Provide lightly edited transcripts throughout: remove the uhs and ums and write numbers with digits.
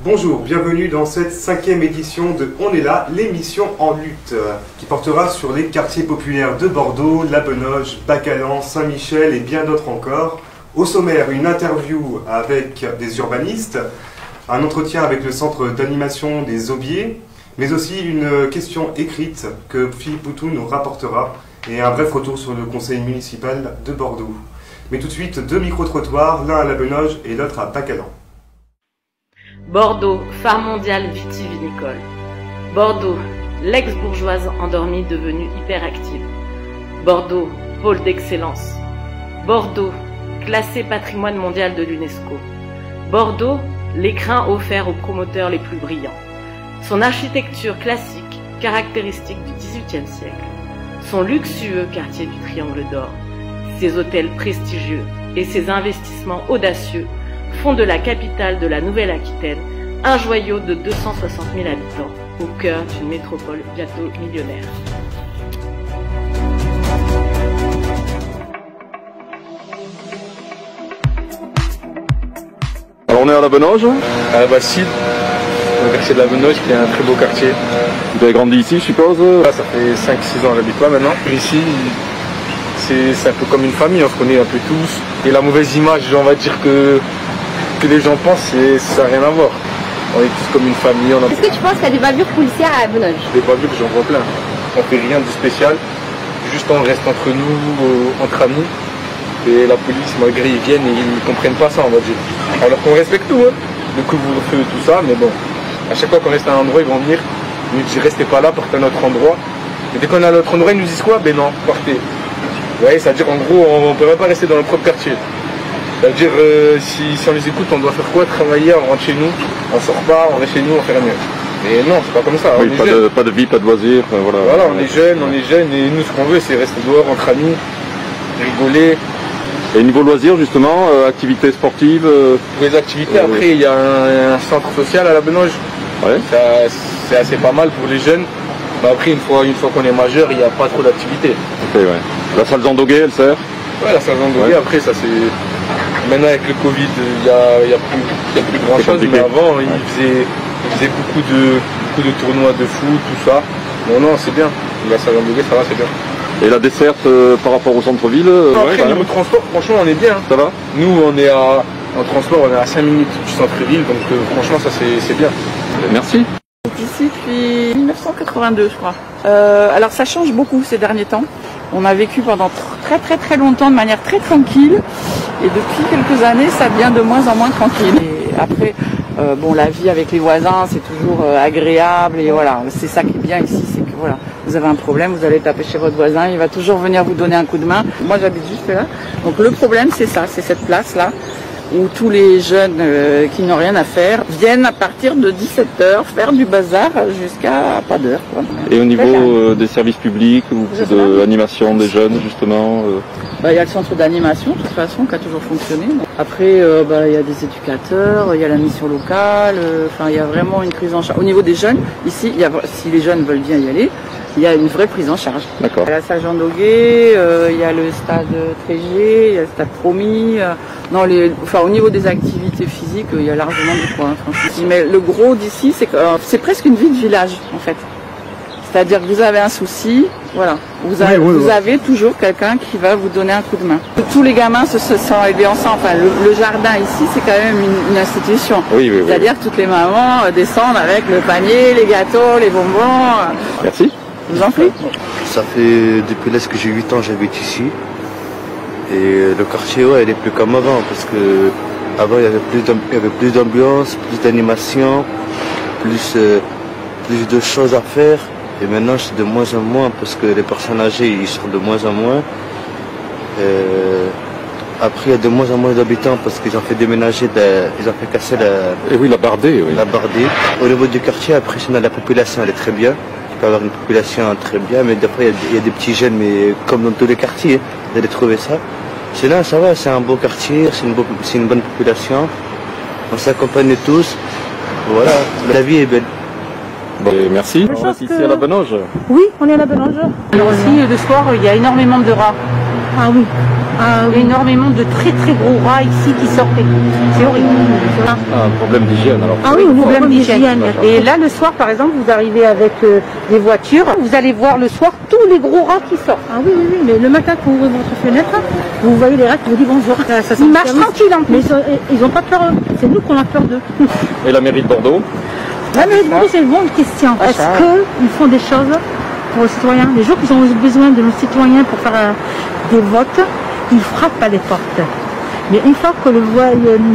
Bonjour, bienvenue dans cette 5e édition de On est là, l'émission en lutte, qui portera sur les quartiers populaires de Bordeaux, La Benoge, Bacalan, Saint-Michel et bien d'autres encore. Au sommaire, une interview avec des urbanistes, un entretien avec le centre d'animation des Aubiers, mais aussi une question écrite que Philippe Poutou nous rapportera et un bref retour sur le conseil municipal de Bordeaux. Mais tout de suite, deux micro-trottoirs, l'un à La Benoge et l'autre à Bacalan. Bordeaux, phare mondial vitivinicole. Bordeaux, l'ex-bourgeoise endormie devenue hyperactive. Bordeaux, pôle d'excellence. Bordeaux, classé patrimoine mondial de l'UNESCO. Bordeaux, l'écrin offert aux promoteurs les plus brillants. Son architecture classique, caractéristique du XVIIIe siècle. Son luxueux quartier du Triangle d'Or. Ses hôtels prestigieux et ses investissements audacieux font de la capitale de la Nouvelle-Aquitaine un joyau de 260 000 habitants, au cœur d'une métropole bientôt millionnaire. Alors on est à La Benoge, à la Bastide, le quartier de La Benoge qui est un très beau quartier. vous avez grandi ici je suppose? Là, ça fait 5-6 ans que j'habite là maintenant. Ici, c'est un peu comme une famille, on se connaît un peu tous. Et la mauvaise image, on va dire que les gens pensent, ça n'a rien à voir. On est tous comme une famille. Est-ce que tu penses qu'il y a des bavures policières à La Benoge? Des bavures, j'en vois plein. On fait rien de spécial, juste on reste entre nous, entre amis. Et la police, malgré ils viennent, ils ne comprennent pas ça, on va dire. Alors qu'on respecte tout, hein. Le couvre-feu, tout ça, mais bon. À chaque fois qu'on reste à un endroit, ils vont venir, ils nous disent restez pas là, partez à un autre endroit. Et dès qu'on est à l'autre endroit, ils nous disent quoi? Ben non, partez. Vous voyez, c'est-à-dire en gros, on ne peut même pas rester dans notre propre quartier. C'est-à-dire, si on les écoute, on doit faire quoi? Travailler, on rentre chez nous, on sort pas, on reste chez nous, on fait rien mieux. Mais non, c'est pas comme ça. Oui, pas de vie, pas de loisirs, voilà. Voilà, on est jeunes, et nous, ce qu'on veut, c'est rester dehors entre amis, rigoler. Et niveau loisirs justement, activités sportives Pour les activités, après, il y a un centre social à La Benoge. Ouais. C'est assez pas mal pour les jeunes. Mais après, une fois qu'on est majeur, il n'y a pas trop d'activités. Ok, ouais. La salle Zandoguet, elle sert? Ouais, la salle Zandoguet, après, ça c'est... Maintenant, avec le Covid, il n'y a plus grand chose, mais avant, ils faisaient beaucoup de tournois de foot, tout ça. Non, c'est bien. La salle Zandoguet, ça va, c'est bien. Et la desserte par rapport au centre-ville? Après, niveau transport, franchement, on est bien. Ça va? Nous, en transport, on est à 5 minutes du centre-ville, donc franchement, ça c'est bien. Merci. Ici depuis 1982, je crois. Alors ça change beaucoup ces derniers temps. On a vécu pendant très longtemps de manière très tranquille. Et depuis quelques années, ça devient de moins en moins tranquille. Et après, la vie avec les voisins, c'est toujours agréable. Et voilà, c'est ça qui est bien ici, c'est que voilà, vous avez un problème, vous allez taper chez votre voisin, il va toujours venir vous donner un coup de main. Moi, j'habite juste là. Donc le problème, c'est ça, c'est cette place-là, où tous les jeunes qui n'ont rien à faire viennent à partir de 17h faire du bazar jusqu'à pas d'heure. Et au niveau des services publics ou de l'animation des jeunes justement il y a le centre d'animation de toute façon qui a toujours fonctionné. Après il y a des éducateurs, il y a la mission locale, il y a vraiment une prise en charge. Au niveau des jeunes, ici, si les jeunes veulent bien y aller, il y a une vraie prise en charge. D'accord. Il y a la salle Zandoguet, il y a le stade Trégier, il y a le stade Promis. Au niveau des activités physiques, il y a largement du quoi, franchement. Mais le gros d'ici, c'est que c'est presque une vie de village, en fait. C'est-à-dire que vous avez un souci, voilà. Vous avez toujours quelqu'un qui va vous donner un coup de main. Tous les gamins se sont aidés ensemble. Enfin, le jardin ici, c'est quand même une institution. Oui. C'est-à-dire que toutes les mamans descendent avec le panier, les gâteaux, les bonbons. Merci. Je vous en prie. Ça fait depuis là que j'ai 8 ans j'habite ici. Et le quartier, il est plus comme avant, parce que avant il y avait plus d'ambiance, plus d'animation, plus de choses à faire. Et maintenant c'est de moins en moins, parce que les personnes âgées ils sont de moins en moins. Après il y a de moins en moins d'habitants, parce qu'ils ont fait déménager, ils ont fait casser la Bardée. Oui. La Bardée. Au niveau du quartier, après sinon la population elle est très bien. Il peut y avoir une population très bien, mais d'après il y a des petits jeunes, mais comme dans tous les quartiers, vous allez trouver ça. Sinon ça va, c'est un beau quartier, c'est une bonne population. On s'accompagne tous. Voilà, la vie est belle. Bon, merci. On est ici à La Benoge. Oui, on est à La Benoge. Alors aussi, le soir, il y a énormément de rats. Ah oui. Il y a énormément de très très gros rats ici qui sortaient. C'est horrible. Un problème d'hygiène alors. Ah oui, un problème d'hygiène. Et là, le soir, par exemple, vous arrivez avec des voitures, vous allez voir le soir tous les gros rats qui sortent. Ah oui, oui, oui, mais le matin, quand vous ouvrez votre fenêtre, vous voyez les rats qui vous disent bonjour. Ils marchent tranquilles en plus. Mais ils n'ont pas peur, c'est nous qu'on a peur d'eux. Et la mairie de Bordeaux? La mairie de Bordeaux, c'est une bonne question. Est-ce qu'ils font des choses pour les citoyens? Les jours qu'ils ont besoin de nos citoyens pour faire des votes, ils frappent à les portes. Mais une fois que le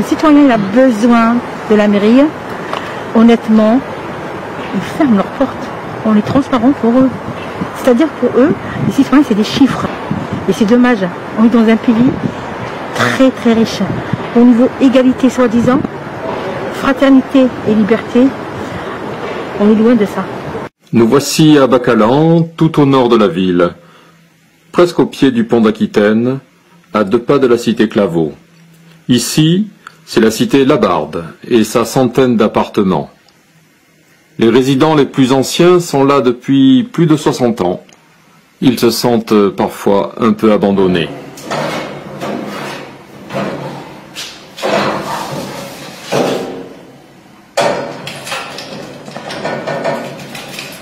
citoyen il a besoin de la mairie, honnêtement, ils ferment leurs portes. On est transparent pour eux. C'est-à-dire pour eux, les citoyens, c'est des chiffres. Et c'est dommage. On est dans un pays très très riche. Au niveau égalité soi-disant, fraternité et liberté, on est loin de ça. Nous voici à Bacalan, tout au nord de la ville, presque au pied du pont d'Aquitaine, à 2 pas de la cité Claveau. Ici, c'est la cité Labarde et sa centaine d'appartements. Les résidents les plus anciens sont là depuis plus de 60 ans. Ils se sentent parfois un peu abandonnés.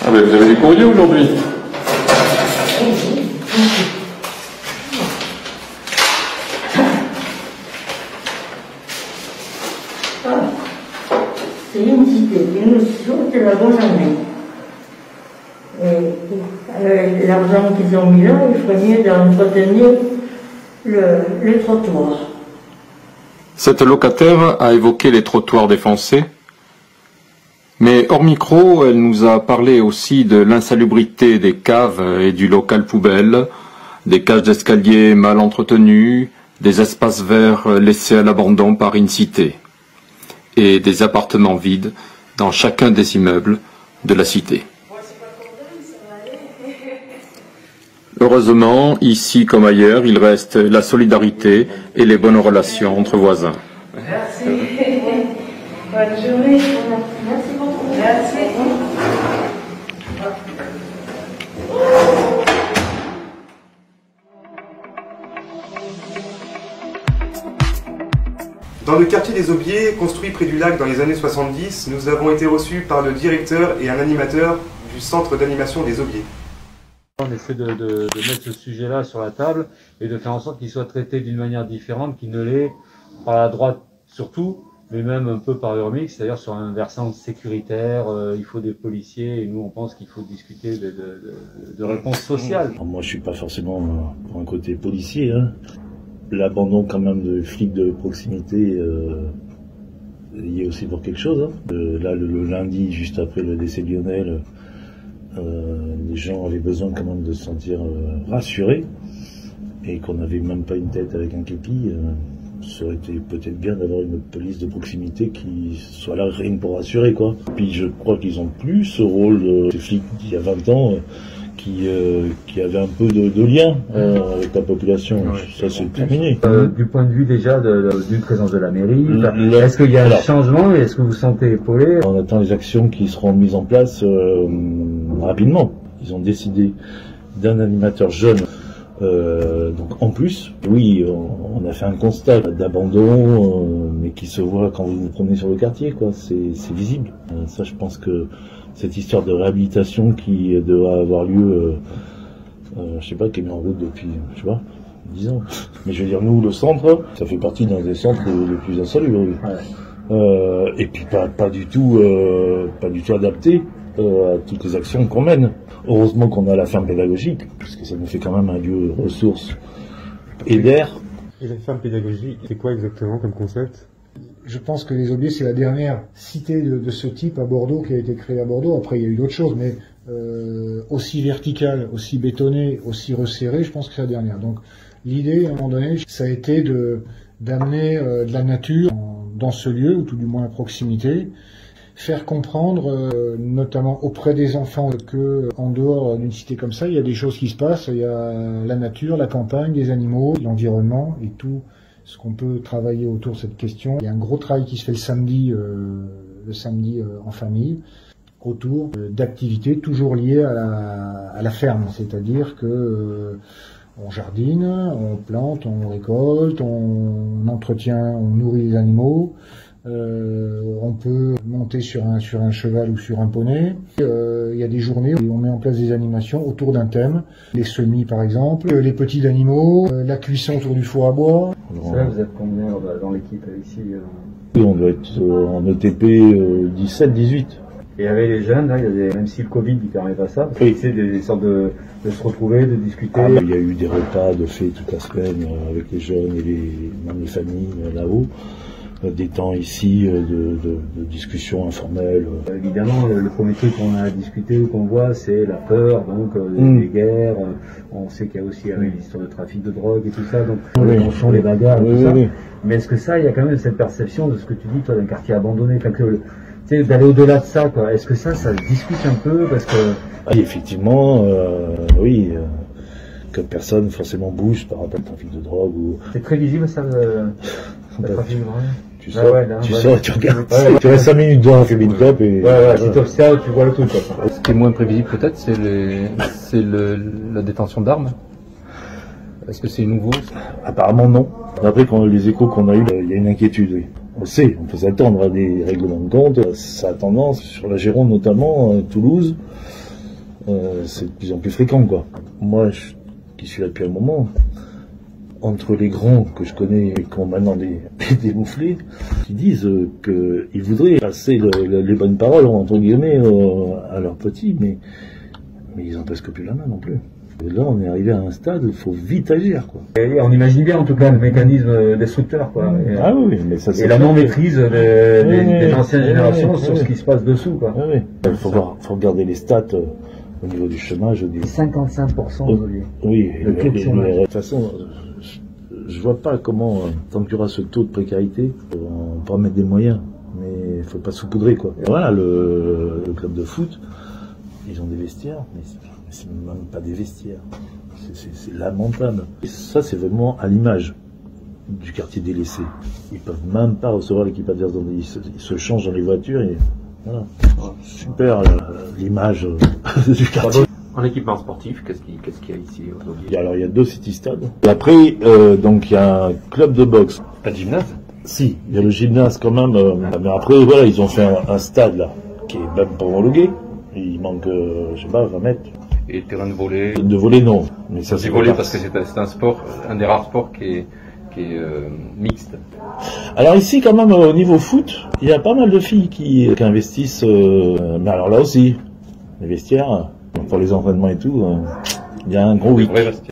Ah ben vous avez du courrier aujourd'hui? C'est une cité, une notion, c'est la bonne année. Et l'argent qu'ils ont mis là, il ferait mieux d'entretenir les trottoirs. Cette locataire a évoqué les trottoirs défoncés, mais hors micro, elle nous a parlé aussi de l'insalubrité des caves et du local poubelle, des cages d'escalier mal entretenues, des espaces verts laissés à l'abandon par une cité, et des appartements vides dans chacun des immeubles de la cité. Heureusement, ici comme ailleurs, il reste la solidarité et les bonnes relations entre voisins. Merci. Bonne journée. Merci beaucoup. Merci. Dans le quartier des Aubiers, construit près du lac dans les années 70, nous avons été reçus par le directeur et un animateur du centre d'animation des Aubiers. On essaie de mettre ce sujet-là sur la table et de faire en sorte qu'il soit traité d'une manière différente qu'il ne l'est par la droite surtout, mais même un peu par Urmix, c'est-à-dire sur un versant sécuritaire, il faut des policiers et nous on pense qu'il faut discuter de réponses sociales. Moi je suis pas forcément pour un côté policier, hein. L'abandon quand même de flics de proximité y est aussi pour quelque chose. Hein. Là le lundi, juste après le décès de Lionel, les gens avaient besoin quand même de se sentir rassurés et qu'on n'avait même pas une tête avec un képi. Ça aurait été peut-être bien d'avoir une police de proximité qui soit là rien pour rassurer quoi. Puis je crois qu'ils ont plus ce rôle des flics d'il y a 20 ans qui avaient un peu de lien avec la population. Ouais, ça c'est terminé. Du point de vue déjà d'une présence de la mairie, est-ce qu'il y a un changement et est-ce que vous sentez épaulé? On attend les actions qui seront mises en place rapidement. Ils ont décidé d'un animateur jeune. Donc en plus, oui, on a fait un constat d'abandon, mais qui se voit quand vous vous promenez sur le quartier, quoi. C'est visible. Ça, je pense que cette histoire de réhabilitation qui doit avoir lieu, je sais pas, qui est mis en route depuis, je sais pas, 10 ans. Mais je veux dire, nous, le centre, ça fait partie d'un des centres les plus insalubres. Ouais. Et puis pas du tout adapté à toutes les actions qu'on mène. Heureusement qu'on a la ferme pédagogique, parce que ça nous fait quand même un lieu ressource et d'air. Et la ferme pédagogique, c'est quoi exactement comme concept? Je pense que les Aubiers, c'est la dernière cité de ce type à Bordeaux qui a été créée à Bordeaux. Après, il y a eu d'autres choses, mais aussi verticale, aussi bétonnée, aussi resserrée, je pense que c'est la dernière. Donc l'idée, à un moment donné, ça a été d'amener de la nature dans ce lieu, ou tout du moins à proximité, faire comprendre, notamment auprès des enfants, que en dehors d'une cité comme ça, il y a des choses qui se passent. Il y a la nature, la campagne, les animaux, l'environnement et tout ce qu'on peut travailler autour de cette question. Il y a un gros travail qui se fait le samedi en famille, autour d'activités toujours liées à la ferme. C'est-à-dire que On jardine, on plante, on récolte, on entretient, on nourrit les animaux. On peut monter sur un cheval ou sur un poney. Il y a des journées où on met en place des animations autour d'un thème. Les semis par exemple, les petits animaux, la cuisson autour du four à bois. Ça, vous êtes combien dans l'équipe ici On doit être en ETP 17-18. Et avec les jeunes, là, même si le Covid ne permet pas ça, parce que c'est des sortes de se retrouver, de discuter. Il y a eu des repas de fait toute la semaine avec les jeunes et même les familles là-haut. Des temps ici de discussion informelle. Évidemment, le premier truc qu'on a discuté, qu'on voit, c'est la peur, donc des guerres. On sait qu'il y a aussi l'histoire de trafic de drogue et tout ça, donc on sent les bagarres et tout ça. Mais est-ce que ça, il y a quand même cette perception de ce que tu dis, toi, d'un quartier abandonné, d'aller au-delà de ça, quoi. Est-ce que ça se discute un peu, parce que... Effectivement, oui. Que personne forcément bouge par rapport au trafic de drogue ou... C'est très visible ça, le trafic de drogue. Tu sors, tu regardes, tu restes 5 minutes devant un cabine top et... si tu observes, tu vois le truc. Ce qui est moins prévisible peut-être, c'est la détention d'armes. Est-ce que c'est nouveau? Apparemment non. Après, les échos qu'on a eu, il y a une inquiétude, oui. On sait, on peut s'attendre à des règlements de compte. Ça a tendance, sur la Gironde notamment, Toulouse, c'est de plus en plus fréquent, quoi. Moi, qui suis là depuis un moment, entre les grands que je connais et qui ont maintenant des mouflés, qui disent qu'ils voudraient passer les bonnes paroles, entre guillemets, à leurs petits, mais ils n'ont presque plus la main non plus. Et là, on est arrivé à un stade où il faut vite agir, quoi. Et on imagine bien, en tout cas, le mécanisme destructeur, quoi. Mais ça, et la non-maîtrise des anciennes générations sur ce qui se passe dessous, quoi. Il faut regarder les stats au niveau du chômage. 55% aujourd'hui. Oui, de toute façon, je vois pas comment, tant qu'il y aura ce taux de précarité, on pourra mettre des moyens, mais il faut pas saupoudrer, quoi. Et voilà, le club de foot, ils ont des vestiaires, mais c'est même pas des vestiaires. C'est lamentable. Et ça, c'est vraiment à l'image du quartier délaissé. Ils peuvent même pas recevoir l'équipe adverse, ils se changent dans les voitures et voilà. Super l'image du quartier. En équipement sportif, qu'est-ce qu'il y a ici aujourd'hui? Alors il y a 2 city-stades. Après, donc il y a un club de boxe. Pas de gymnase? Si, il y a le gymnase quand même. Mais après, voilà, ils ont fait un stade là, qui est même pas homologué. Il manque, je sais pas, 20 mètres. Et terrain de volley? De volley, non. Mais ça, c'est volley parce que c'est un sport, un des rares sports qui est mixte. Alors ici, quand même, au niveau foot, il y a pas mal de filles qui investissent. Mais alors là aussi, les vestiaires, pour les entraînements et tout, il y a un gros hic.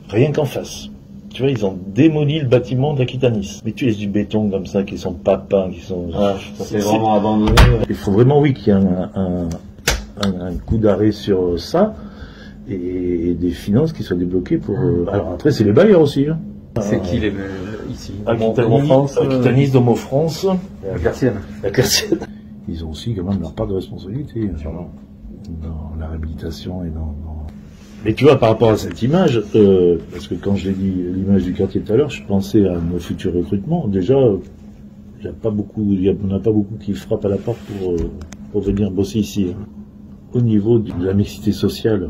Rien qu'en face. Tu vois, ils ont démoli le bâtiment d'Aquitanis. Mais tu laisses du béton comme ça, qui sont pas peints, qui sont... c'est vraiment abandonné. Il faut vraiment, oui, qu'il y ait un coup d'arrêt sur ça et des finances qui soient débloquées pour... Alors après, c'est les bailleurs aussi. Hein. C'est qui les ici? Aquitanis, Domo France. La Claircienne. La Claircienne. Ils ont aussi quand même leur part de responsabilité. Sûrement. Dans la réhabilitation et dans... Mais tu vois, par rapport à cette image, parce que quand je l'ai dit, l'image du quartier tout à l'heure, je pensais à nos futurs recrutements. Déjà, il n'y en a pas beaucoup qui frappent à la porte pour venir bosser ici. Hein. Au niveau de la mixité sociale,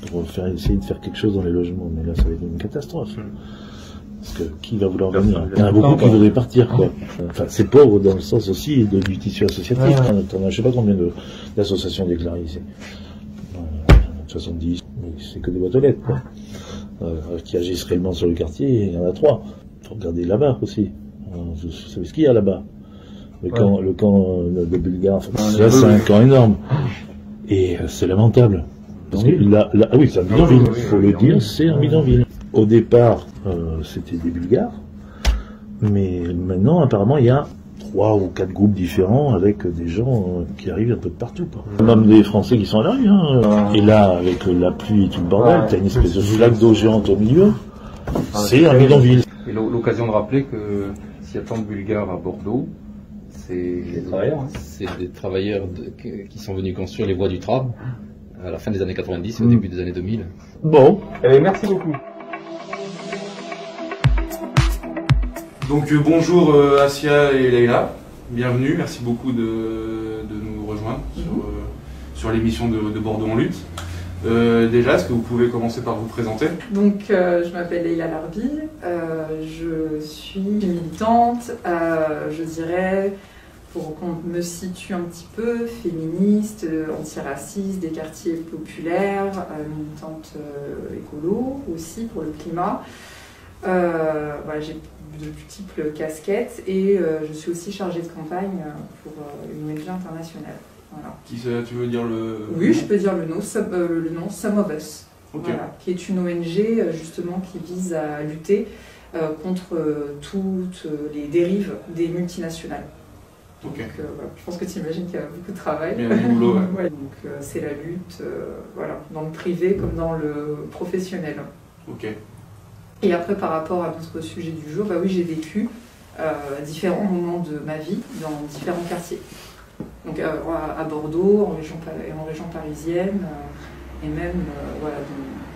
pour essayer de faire quelque chose dans les logements, mais là, ça va être une catastrophe. Parce que qui va vouloir venir? Il y en a beaucoup qui voudraient partir, quoi. Enfin, c'est pauvre dans le sens aussi du tissu associatif. T'en as, je sais pas combien d'associations déclarées ici. 70, mais c'est que des boîtes aux lettres, quoi. Qui agissent réellement sur le quartier, il y en a 3. Faut regarder là-bas aussi. Vous savez ce qu'il y a là-bas? Le camp de Bulgares, c'est un camp énorme. Et c'est lamentable. Parce que oui, c'est un bidonville. Il faut le dire, c'est un bidonville. Au départ, c'était des Bulgares. Mais maintenant, apparemment, il y a 3 ou 4 groupes différents avec des gens qui arrivent un peu de partout. Même des Français qui sont à la rue. Hein. Et là, avec la pluie et tout le bordel, t'as une espèce de flaque d'eau géante au milieu. C'est un bidonville. Et l'occasion de rappeler que s'il y a tant de Bulgares à Bordeaux, c'est des travailleurs qui sont venus construire les voies du tram à la fin des années 90 et au début des années 2000. Bon. Merci beaucoup. Donc bonjour Assia et Leïla, bienvenue, merci beaucoup de nous rejoindre sur l'émission de Bordeaux en lutte. Déjà, est-ce que vous pouvez commencer par vous présenter? Donc, je m'appelle Leïla Larbi, je suis militante, je dirais, pour qu'on me situe un petit peu, féministe, antiraciste, des quartiers populaires, militante écolo aussi pour le climat. Voilà, j'ai de multiples casquettes et je suis aussi chargée de campagne pour une ONG internationale. Voilà. Qui ça, tu veux dire le... Oui, je peux dire le nom, Some of Us, Okay. Voilà, qui est une ONG justement qui vise à lutter contre toutes les dérives des multinationales. Ok. Donc, voilà, je pense que tu imagines qu'il y a beaucoup de travail. Il y a du boulot, ouais. Ouais, donc c'est la lutte voilà, dans le privé comme dans le professionnel. Ok. Et après, par rapport à notre sujet du jour, bah oui, j'ai vécu différents moments de ma vie dans différents quartiers. Donc à Bordeaux, en région parisienne, et même voilà,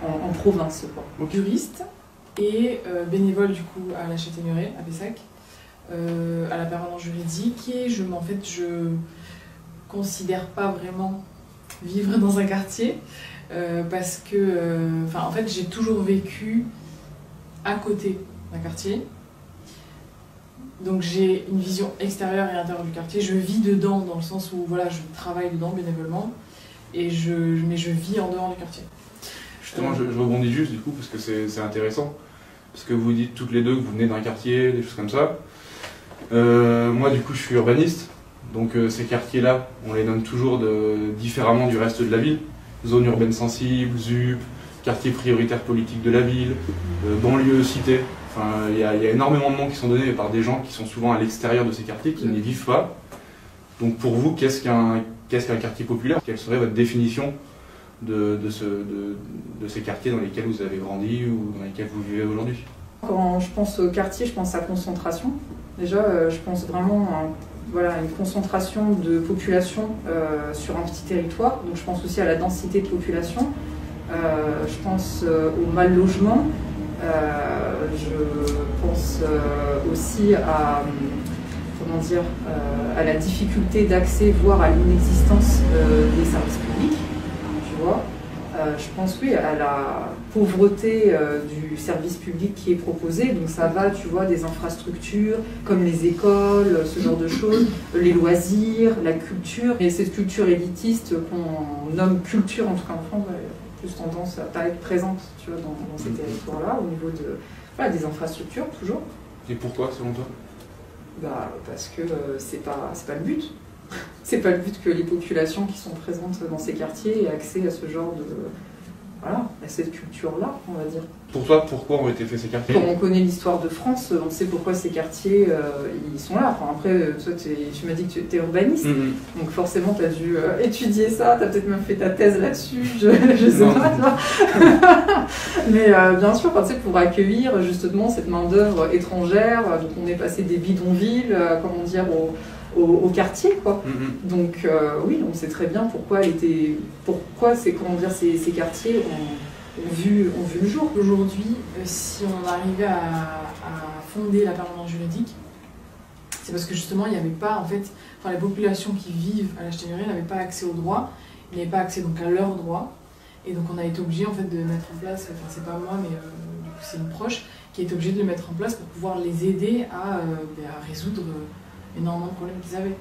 en province. Quoi. Juriste et bénévole du coup à la Châtaigneraie, à Pessac, à la permanence juridique. Et je considère pas vraiment vivre dans un quartier parce que en fait, j'ai toujours vécu à côté d'un quartier. Donc j'ai une vision extérieure et intérieure du quartier. Je vis dedans dans le sens où voilà, je travaille dedans bénévolement, mais je vis en dehors du quartier. Justement, je rebondis juste du coup parce que c'est intéressant. Parce que vous dites toutes les deux que vous venez d'un quartier, des choses comme ça. Moi du coup je suis urbaniste. Donc ces quartiers-là, on les nomme toujours différemment du reste de la ville. Zone urbaine sensible, ZUP, quartier prioritaire politique de la ville, banlieue, cité. Enfin, il y a énormément de noms qui sont donnés par des gens qui sont souvent à l'extérieur de ces quartiers, qui n'y vivent pas. Donc pour vous, qu'est-ce qu'un quartier populaire? Quelle serait votre définition de ces quartiers dans lesquels vous avez grandi ou dans lesquels vous vivez aujourd'hui? Quand je pense au quartier, je pense à concentration. Déjà, je pense vraiment à une concentration de population sur un petit territoire. Donc je pense aussi à la densité de population. Je pense au mal logement. Je pense aussi à, à la difficulté d'accès, voire à l'inexistence des services publics, tu vois. Je pense, oui, à la pauvreté du service public qui est proposé. Donc ça va, tu vois, des infrastructures comme les écoles, ce genre de choses, les loisirs, la culture. Et cette culture élitiste qu'on nomme culture, en tout cas en France, plus tendance à pas être présente, tu vois, dans ces territoires-là, au niveau des infrastructures, toujours. Et pourquoi, selon toi? Parce que c'est pas le but. C'est pas le but que les populations qui sont présentes dans ces quartiers aient accès à ce genre de... Voilà, à cette culture-là, on va dire. Pour toi, pourquoi ont été faits ces quartiers? Quand on connaît l'histoire de France, on sait pourquoi ces quartiers, ils sont là. Enfin, après, toi, tu m'as dit que tu étais urbaniste, donc forcément, tu as dû étudier ça, tu as peut-être même fait ta thèse là-dessus, je sais pas, tu vois. Mais bien sûr, pour accueillir justement cette main-d'œuvre étrangère, donc on est passé des bidonvilles, comment dire, au quartier, quoi. Donc oui, on sait très bien pourquoi ces quartiers ont vu le jour. Aujourd'hui, si on arrivait à fonder la permanence juridique, c'est parce que justement il n'y avait pas, en fait, les populations qui vivent à la Châtaigneraie n'avaient pas accès aux droits, ils n'avaient pas accès donc à leurs droits, et donc on a été obligé en fait de mettre en place, enfin c'est pas moi mais du coup c'est une proche qui a été obligée de le mettre en place pour pouvoir les aider à résoudre énormément de problèmes qu'ils avaient.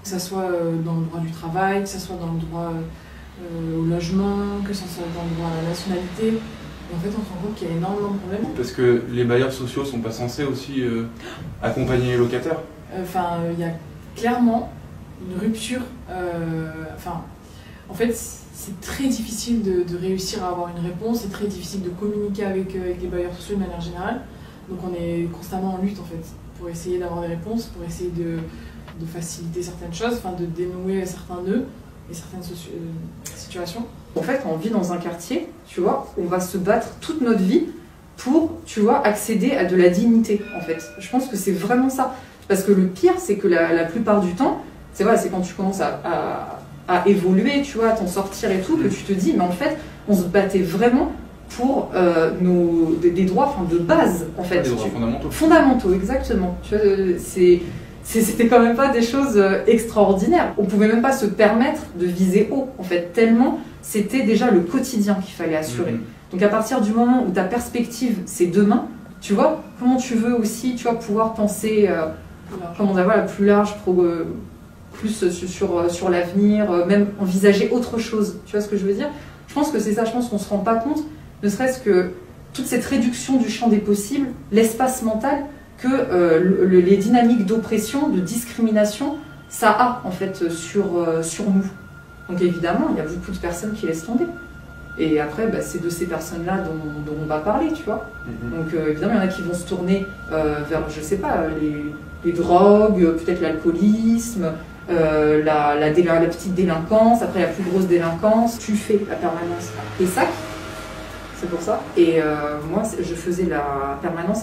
Que ce soit dans le droit du travail, que ce soit dans le droit au logement, que ce soit dans le droit à la nationalité. Et en fait, on se rend compte qu'il y a énormément de problèmes. Parce que les bailleurs sociaux ne sont pas censés aussi accompagner les locataires? Il y a clairement une rupture. En fait, c'est très difficile de réussir à avoir une réponse, c'est très difficile de communiquer avec les bailleurs sociaux de manière générale. Donc on est constamment en lutte en fait, pour essayer d'avoir des réponses, pour essayer de faciliter certaines choses, de dénouer certains nœuds et certaines situations. En fait, on vit dans un quartier, tu vois, on va se battre toute notre vie pour, tu vois, accéder à de la dignité, en fait. Je pense que c'est vraiment ça. Parce que le pire, c'est que la plupart du temps, c'est quand tu commences à évoluer, tu vois, à t'en sortir et tout, que tu te dis, mais en fait, on se battait vraiment pour des droits de base, en fait. Des droits fondamentaux. Fondamentaux, exactement. Tu vois, c'était quand même pas des choses extraordinaires. On pouvait même pas se permettre de viser haut, en fait, tellement c'était déjà le quotidien qu'il fallait assurer. Donc à partir du moment où ta perspective, c'est demain, tu vois, comment tu veux aussi, tu vois, pouvoir penser, comment on dit, voilà, plus large, plus sur l'avenir, même envisager autre chose. Tu vois ce que je veux dire? Je pense que c'est ça, je pense qu'on ne se rend pas compte, ne serait-ce que toute cette réduction du champ des possibles, l'espace mental que les dynamiques d'oppression, de discrimination, ça a en fait sur nous. Donc évidemment, il y a beaucoup de personnes qui laissent tomber. Et après, bah, c'est de ces personnes-là dont on va parler, tu vois. Donc évidemment, il y en a qui vont se tourner vers, je sais pas, les drogues, peut-être l'alcoolisme, la petite délinquance, après la plus grosse délinquance. Tu fais la permanence ESSAC, c'est pour ça. Et moi, je faisais la permanence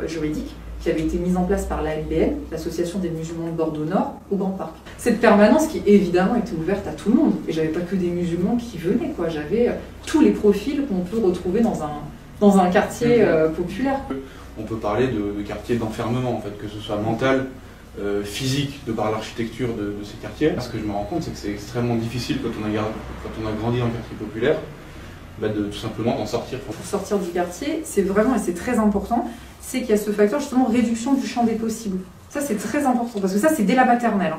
juridique qui avait été mise en place par l'AMBN, l'Association des musulmans de Bordeaux-Nord, au Grand Parc. Cette permanence qui, évidemment, était ouverte à tout le monde. Et j'avais pas que des musulmans qui venaient, quoi. J'avais tous les profils qu'on peut retrouver dans un quartier populaire. On peut parler de quartiers d'enfermement, en fait, que ce soit mental, physique, de par l'architecture de ces quartiers. Ce que je me rends compte, c'est que c'est extrêmement difficile quand on a grandi dans un quartier populaire, bah, de tout simplement d'en sortir. Pour sortir du quartier, c'est vraiment, et c'est très important, c'est qu'il y a ce facteur justement réduction du champ des possibles. Ça c'est très important, parce que ça c'est dès la maternelle.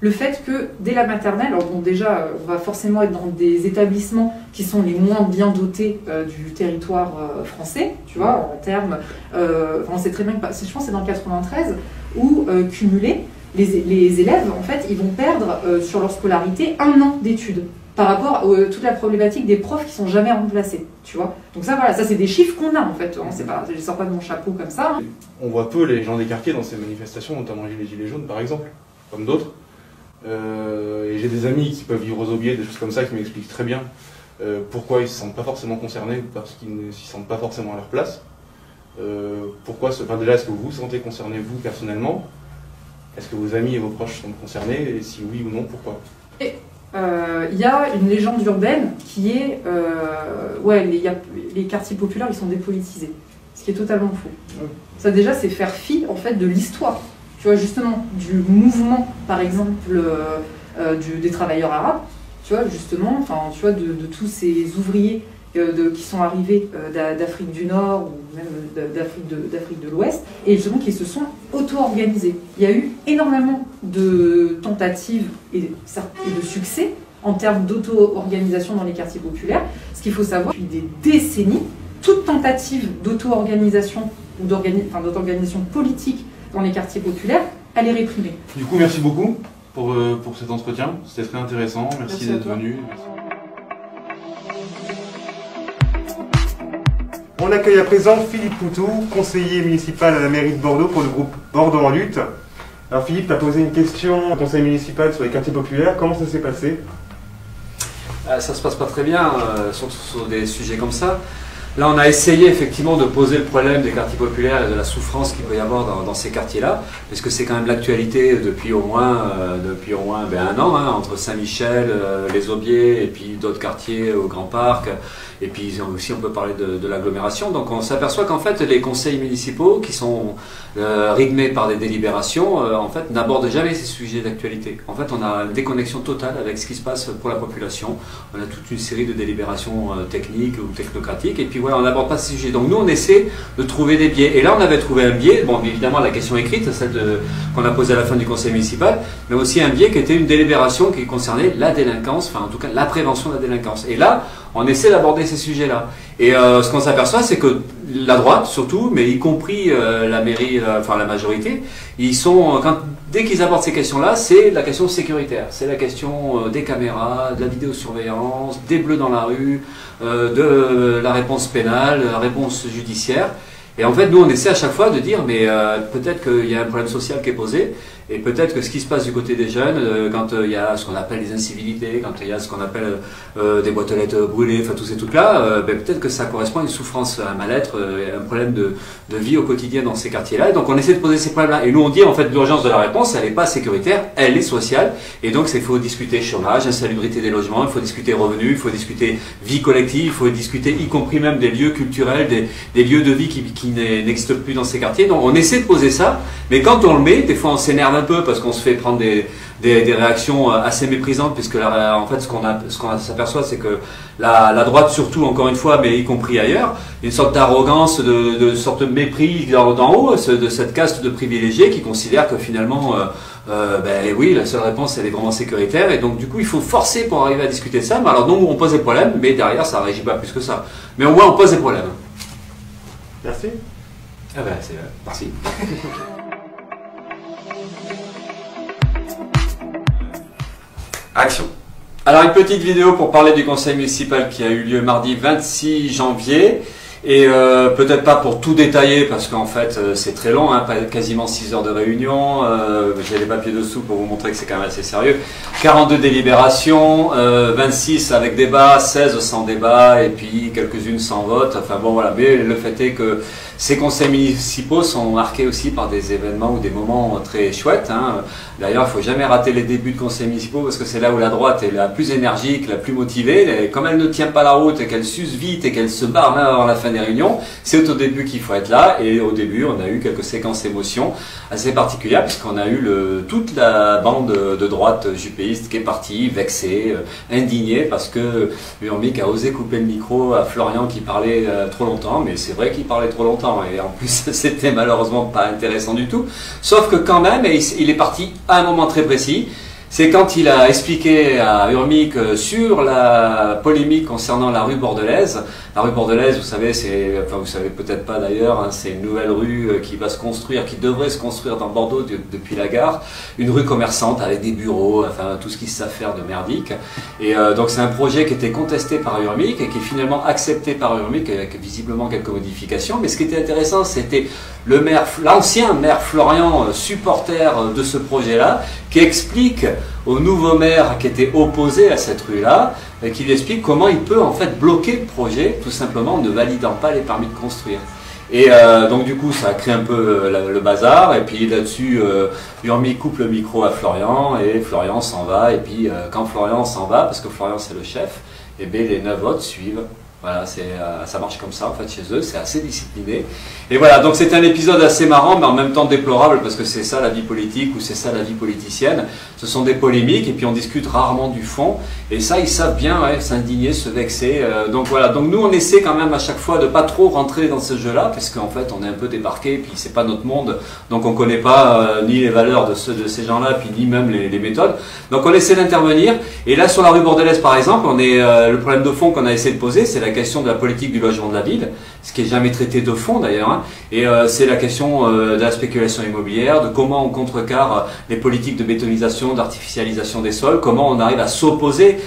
Le fait que dès la maternelle, alors bon déjà on va forcément être dans des établissements qui sont les moins bien dotés du territoire français, tu vois, en termes, on sait très bien que, je pense que c'est dans le 93, où cumulé, les élèves en fait ils vont perdre sur leur scolarité 1 an d'études. Par rapport à toute la problématique des profs qui sont jamais remplacés, tu vois. Donc ça, voilà, ça c'est des chiffres qu'on a en fait. Hein, c'est pas, je ne sors pas de mon chapeau comme ça. Hein. On voit peu les gens des quartiers dans ces manifestations, notamment les Gilets jaunes par exemple, comme d'autres. Et j'ai des amis qui peuvent vivre aux Aubiers, des choses comme ça, qui m'expliquent très bien pourquoi ils ne se sentent pas forcément concernés ou parce qu'ils ne s'y sentent pas forcément à leur place. Déjà, est-ce que vous vous sentez concerné vous personnellement? Est-ce que vos amis et vos proches sont concernés? Et si oui ou non, pourquoi? Il y a une légende urbaine qui est les quartiers populaires ils sont dépolitisés, ce qui est totalement faux. Ça déjà c'est faire fi en fait de l'histoire, tu vois, justement du mouvement par exemple des travailleurs arabes, tu vois, justement, enfin tu vois, de tous ces ouvriers qui sont arrivés d'Afrique du Nord ou même d'Afrique de l'Ouest, et justement qui se sont auto-organisés. Il y a eu énormément de tentatives et de succès en termes d'auto-organisation dans les quartiers populaires. Ce qu'il faut savoir, depuis des décennies, toute tentative d'auto-organisation ou d'auto-organisation politique dans les quartiers populaires, elle est réprimée. Du coup, merci beaucoup pour cet entretien. C'était très intéressant. Merci d'être venu. Merci. On accueille à présent Philippe Poutou, conseiller municipal à la mairie de Bordeaux pour le groupe Bordeaux en lutte. Alors Philippe, tu as posé une question au conseil municipal sur les quartiers populaires. Comment ça s'est passé? Ça se passe pas très bien, surtout sur des sujets comme ça. Là, on a essayé effectivement de poser le problème des quartiers populaires et de la souffrance qu'il peut y avoir dans ces quartiers-là, parce que c'est quand même l'actualité depuis au moins 1 an, hein, entre Saint-Michel, les Aubiers et puis d'autres quartiers au Grand Parc. Et puis aussi on peut parler de l'agglomération. Donc on s'aperçoit qu'en fait les conseils municipaux qui sont rythmés par des délibérations en fait n'abordent jamais ces sujets d'actualité. En fait on a une déconnexion totale avec ce qui se passe pour la population. On a toute une série de délibérations techniques ou technocratiques et puis voilà, on n'aborde pas ces sujets. Donc nous on essaie de trouver des biais. Et là on avait trouvé un biais, bon évidemment la question écrite, celle qu'on a posée à la fin du conseil municipal, mais aussi un biais qui était une délibération qui concernait la délinquance, enfin en tout cas la prévention de la délinquance. Et là on essaie d'aborder ces sujets-là. Et ce qu'on s'aperçoit, c'est que la droite, surtout, mais y compris la mairie, la majorité, dès qu'ils abordent ces questions-là, c'est la question sécuritaire. C'est la question des caméras, de la vidéosurveillance, des bleus dans la rue, de la réponse pénale, la réponse judiciaire. Et en fait, nous, on essaie à chaque fois de dire, mais peut-être qu'il y a un problème social qui est posé, et peut-être que ce qui se passe du côté des jeunes, quand il y a ce qu'on appelle les incivilités, quand il y a ce qu'on appelle des boîtes aux lettres brûlées, enfin tous ces trucs-là, peut-être que ça correspond à une souffrance, à un mal-être, un problème de vie au quotidien dans ces quartiers-là. Et donc on essaie de poser ces problèmes-là. Et nous, on dit, en fait, l'urgence de la réponse, elle n'est pas sécuritaire, elle est sociale. Et donc, il faut discuter chômage, insalubrité des logements, il faut discuter revenus, il faut discuter vie collective, il faut discuter y compris même des lieux culturels, des lieux de vie qui n'existe plus dans ces quartiers. Donc on essaie de poser ça, mais quand on le met, des fois on s'énerve un peu parce qu'on se fait prendre des réactions assez méprisantes, puisque en fait ce qu'on s'aperçoit, c'est que la droite surtout, encore une fois, mais y compris ailleurs, une sorte d'arrogance, de sorte de mépris d'en haut, de cette caste de privilégiés qui considèrent que finalement, ben oui, la seule réponse elle est vraiment sécuritaire, et donc du coup il faut forcer pour arriver à discuter de ça. Mais alors nous on pose des problèmes, mais derrière ça ne régit pas plus que ça. Mais au moins on pose des problèmes. Merci. Ah ben c'est merci. Action. Alors une petite vidéo pour parler du conseil municipal qui a eu lieu mardi 26 janvier. Et peut-être pas pour tout détailler parce qu'en fait c'est très long, hein, quasiment 6 heures de réunion, j'ai les papiers dessous pour vous montrer que c'est quand même assez sérieux. 42 délibérations, 26 avec débat, 16 sans débat et puis quelques-unes sans vote. Enfin bon voilà, mais le fait est que ces conseils municipaux sont marqués aussi par des événements ou des moments très chouettes, hein. D'ailleurs il ne faut jamais rater les débuts de conseils municipaux parce que c'est là où la droite est la plus énergique, la plus motivée. Et comme elle ne tient pas la route et qu'elle s'use vite et qu'elle se barre même avant la fin des réunions, c'est au début qu'il faut être là. Et au début on a eu quelques séquences émotions assez particulières puisqu'on a eu toute la bande de droite jupéiste qui est partie, vexée, indignée parce que Urmic a osé couper le micro à Florian qui parlait trop longtemps, mais c'est vrai qu'il parlait trop longtemps et en plus c'était malheureusement pas intéressant du tout, sauf que quand même il est parti à un moment très précis. C'est quand il a expliqué à Urmic sur la polémique concernant la rue Bordelaise. La rue Bordelaise, vous savez, enfin vous savez peut-être pas d'ailleurs, hein, c'est une nouvelle rue qui va se construire, qui devrait se construire dans Bordeaux depuis la gare. Une rue commerçante avec des bureaux, enfin tout ce qu'ils savent faire de merdique. Et donc c'est un projet qui était contesté par Urmic et qui est finalement accepté par Urmic avec visiblement quelques modifications. Mais ce qui était intéressant, c'était l'ancien maire Florian, supporter de ce projet-là, qui explique au nouveau maire qui était opposé à cette rue-là, et qui lui explique comment il peut en fait bloquer le projet, tout simplement en ne validant pas les permis de construire. Et donc du coup ça a créé un peu le bazar, et puis là-dessus Urmic coupe le micro à Florian, et Florian s'en va, et puis quand Florian s'en va, parce que Florian c'est le chef, et bien les 9 autres suivent. Voilà, ça marche comme ça en fait chez eux, c'est assez discipliné. Et voilà, donc c'est un épisode assez marrant, mais en même temps déplorable, parce que c'est ça la vie politique, ou c'est ça la vie politicienne. Ce sont des polémiques, et puis on discute rarement du fond. Et ça, ils savent bien s'indigner, se vexer. Donc voilà, donc nous on essaie quand même à chaque fois de pas trop rentrer dans ce jeu-là, parce qu'en fait on est un peu débarqué, puis c'est pas notre monde, donc on connaît pas ni les valeurs de ces gens-là, puis ni même les méthodes. Donc on essaie d'intervenir. Et là sur la rue Bordelaise par exemple, le problème de fond qu'on a essayé de poser, c'est la question de la politique du logement de la ville, ce qui n'est jamais traité de fond d'ailleurs, hein. Et c'est la question de la spéculation immobilière, de comment on contrecarre les politiques de bétonisation, d'artificialisation des sols, comment on arrive à s'opposer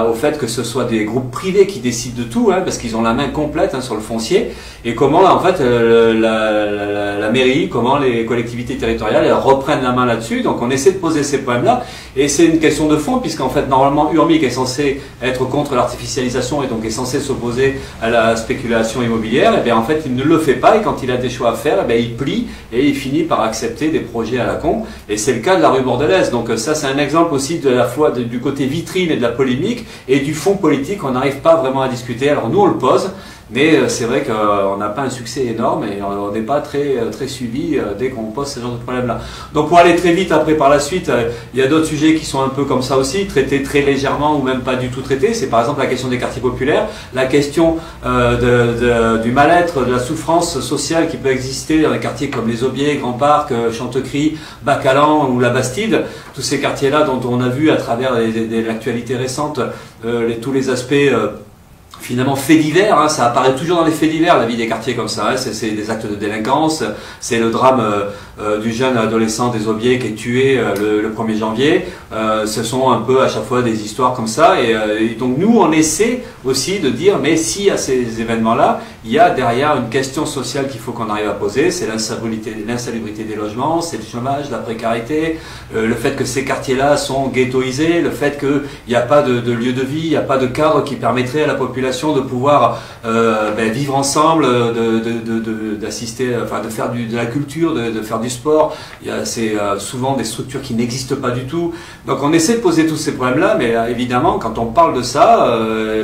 au fait que ce soit des groupes privés qui décident de tout, hein, parce qu'ils ont la main complète, hein, sur le foncier, et comment en fait la mairie, comment les collectivités territoriales elles reprennent la main là-dessus. Donc on essaie de poser ces problèmes-là, et c'est une question de fond, puisqu'en fait normalement Urmic est censé être contre l'artificialisation et donc est censé s'opposer à la spéculation immobilière. Et bien en fait il ne le fait pas, et quand il a des choix à faire, et bien il plie et il finit par accepter des projets à la con, et c'est le cas de la rue Bordelaise. Donc ça c'est un exemple aussi de la fois du côté vitrine et de la polémique, et du fond politique on n'arrive pas vraiment à discuter. Alors nous on le pose, mais c'est vrai qu'on n'a pas un succès énorme, et on n'est pas très suivi dès qu'on pose ce genre de problème-là. Donc pour aller très vite après par la suite, il y a d'autres sujets qui sont un peu comme ça aussi, traités très légèrement ou même pas du tout traités. C'est par exemple la question des quartiers populaires, la question du mal-être, de la souffrance sociale qui peut exister dans des quartiers comme les Aubiers, Grand Parc, Chantecry, Bacalan ou la Bastide. Tous ces quartiers-là dont on a vu à travers l'actualité récente tous les aspects finalement faits divers, hein, ça apparaît toujours dans les faits divers, la vie des quartiers comme ça, hein, c'est des actes de délinquance, c'est le drame du jeune adolescent des Aubiers qui est tué le 1er janvier, ce sont un peu à chaque fois des histoires comme ça, et donc nous on essaie aussi de dire, mais si à ces événements-là, il y a derrière une question sociale qu'il faut qu'on arrive à poser, c'est l'insalubrité des logements, c'est le chômage, la précarité, le fait que ces quartiers-là sont ghettoisés, le fait qu'il n'y a pas de lieu de vie, il n'y a pas de cadre qui permettrait à la population de pouvoir vivre ensemble, d'assister, enfin de faire de la culture, de faire du du sport, c'est souvent des structures qui n'existent pas du tout. Donc on essaie de poser tous ces problèmes-là, mais évidemment, quand on parle de ça,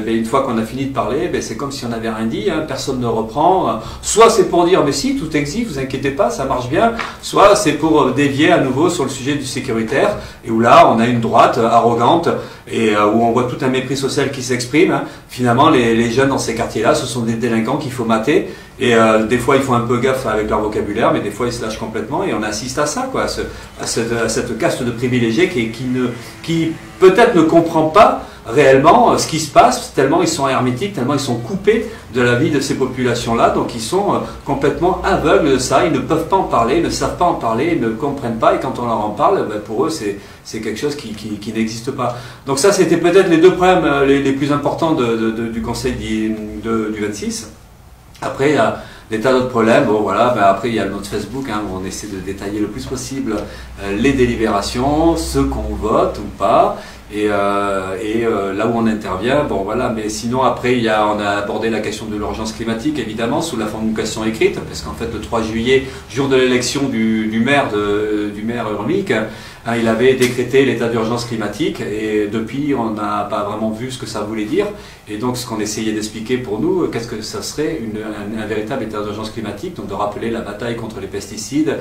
une fois qu'on a fini de parler, c'est comme si on n'avait rien dit, hein, personne ne reprend. Soit c'est pour dire, mais si, tout existe, vous inquiétez pas, ça marche bien, soit c'est pour dévier à nouveau sur le sujet du sécuritaire, et où là, on a une droite arrogante, et où on voit tout un mépris social qui s'exprime. Hein. Finalement, les jeunes dans ces quartiers-là, ce sont des délinquants qu'il faut mater, et des fois, ils font un peu gaffe avec leur vocabulaire, mais des fois, ils se lâchent complètement, et on assiste à ça, quoi, à cette caste de privilégiés qui peut-être ne comprend pas réellement ce qui se passe, tellement ils sont hermétiques, tellement ils sont coupés de la vie de ces populations-là, donc ils sont complètement aveugles de ça, ils ne peuvent pas en parler, ils ne savent pas en parler, ils ne comprennent pas, et quand on leur en parle, pour eux c'est quelque chose qui n'existe pas. Donc ça c'était peut-être les deux problèmes les plus importants du Conseil du 26. Après il y a des tas d'autres problèmes, bon voilà, après il y a notre Facebook hein, où on essaie de détailler le plus possible les délibérations, ce qu'on vote ou pas, et là où on intervient, bon voilà, mais sinon après on a abordé la question de l'urgence climatique évidemment sous la forme d'une question écrite, parce qu'en fait le 3 juillet, jour de l'élection du maire Urmic, hein, il avait décrété l'état d'urgence climatique, et depuis on n'a pas vraiment vu ce que ça voulait dire, et donc ce qu'on essayait d'expliquer pour nous, qu'est-ce que ça serait un véritable état d'urgence climatique, donc de rappeler la bataille contre les pesticides,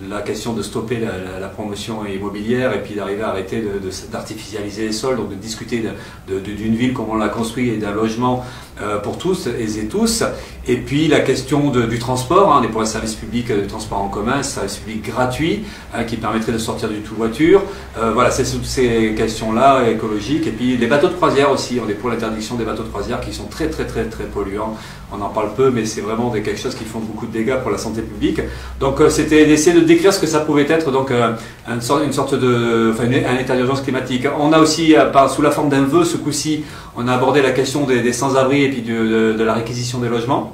la question de stopper la promotion immobilière, et puis d'arriver à arrêter d'artificialiser les sols, donc de discuter d'une ville comme on l'a construit et d'un logement pour tous et tous, et puis la question du transport, hein, on est pour un service public de transport en commun, un service public gratuit hein, qui permettrait de sortir du tout voiture, voilà, c'est toutes ces questions-là écologiques, et puis les bateaux de croisière aussi, on est pour l'interdiction des bateaux de croisière qui sont très polluants, on en parle peu, mais c'est vraiment quelque chose qui font beaucoup de dégâts pour la santé publique. Donc c'était d'essayer de décrire ce que ça pouvait être, donc un état d'urgence climatique. On a aussi, sous la forme d'un vœu, ce coup-ci, on a abordé la question des sans-abri et puis de la réquisition des logements.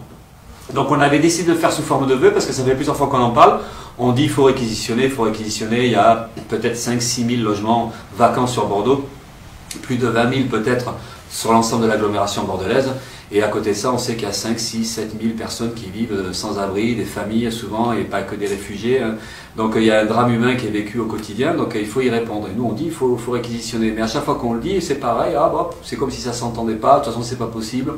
Donc on avait décidé de le faire sous forme de vœu, parce que ça fait plusieurs fois qu'on en parle. On dit qu'il faut réquisitionner, il y a peut-être 5-6 000 logements vacants sur Bordeaux, plus de 20 000 peut-être sur l'ensemble de l'agglomération bordelaise. Et à côté de ça, on sait qu'il y a 5, 6, 7 000 personnes qui vivent sans abri, des familles souvent, et pas que des réfugiés. Hein. Donc il y a un drame humain qui est vécu au quotidien, donc il faut y répondre. Et nous on dit il faut réquisitionner. Mais à chaque fois qu'on le dit, c'est pareil, c'est comme si ça ne s'entendait pas, de toute façon c'est pas possible.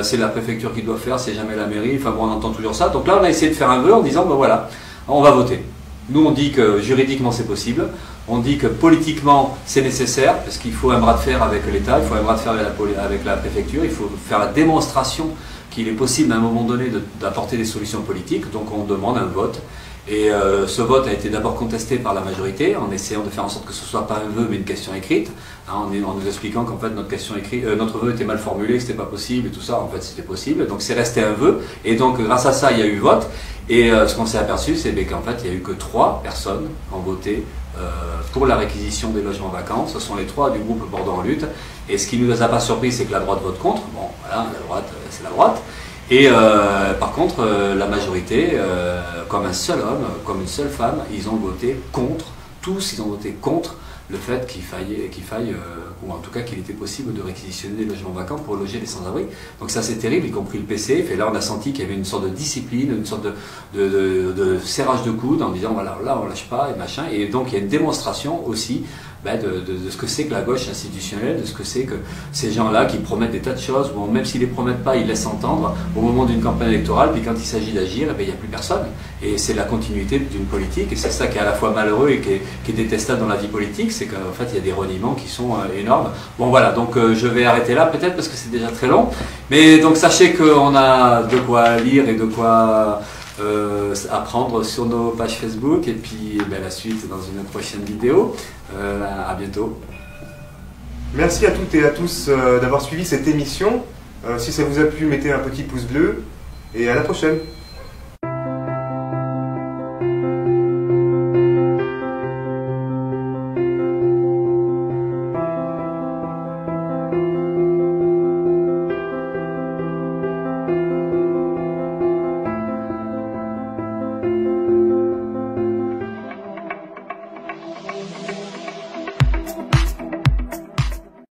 C'est la préfecture qui doit faire, c'est jamais la mairie, enfin bon, on entend toujours ça. Donc là on a essayé de faire un vœu en disant, ben voilà, on va voter. Nous on dit que juridiquement c'est possible, on dit que politiquement c'est nécessaire, parce qu'il faut un bras de fer avec l'État, il faut un bras de fer avec la préfecture, il faut faire la démonstration qu'il est possible à un moment donné d'apporter des solutions politiques, donc on demande un vote. Et ce vote a été d'abord contesté par la majorité, en essayant de faire en sorte que ce ne soit pas un vœu mais une question écrite, hein, en nous expliquant qu'en fait notre vœu était mal formulé, que ce n'était pas possible et tout ça, en fait c'était possible, donc c'est resté un vœu, et donc grâce à ça il y a eu vote, et ce qu'on s'est aperçu c'est qu'en fait il n'y a eu que 3 personnes qui ont voté pour la réquisition des logements vacants, ce sont les 3 du groupe Bordeaux en lutte, et ce qui ne nous a pas surpris c'est que la droite vote contre, bon voilà, la droite c'est la droite. Et par contre, la majorité, comme un seul homme, comme une seule femme, ils ont voté contre, tous ils ont voté contre le fait qu'il faille ou en tout cas qu'il était possible de réquisitionner des logements vacants pour loger les sans-abri. Donc ça c'est terrible, y compris le PCF, et là on a senti qu'il y avait une sorte de discipline, une sorte de serrage de coude en disant voilà, là on lâche pas et machin, et donc il y a une démonstration aussi de ce que c'est que la gauche institutionnelle, de ce que c'est que ces gens-là qui promettent des tas de choses, bon, même s'ils ne les promettent pas, ils laissent entendre au moment d'une campagne électorale, puis quand il s'agit d'agir, il n'y a plus personne. Et c'est la continuité d'une politique, et c'est ça qui est à la fois malheureux et qui est détestable dans la vie politique, c'est qu'en fait il y a des reniements qui sont énormes. Bon voilà, donc je vais arrêter là peut-être parce que c'est déjà très long, mais donc sachez qu'on a de quoi lire et de quoi apprendre sur nos pages Facebook, et puis la suite dans une prochaine vidéo. À bientôt. Merci à toutes et à tous d'avoir suivi cette émission. Si ça vous a plu, mettez un petit pouce bleu, et à la prochaine.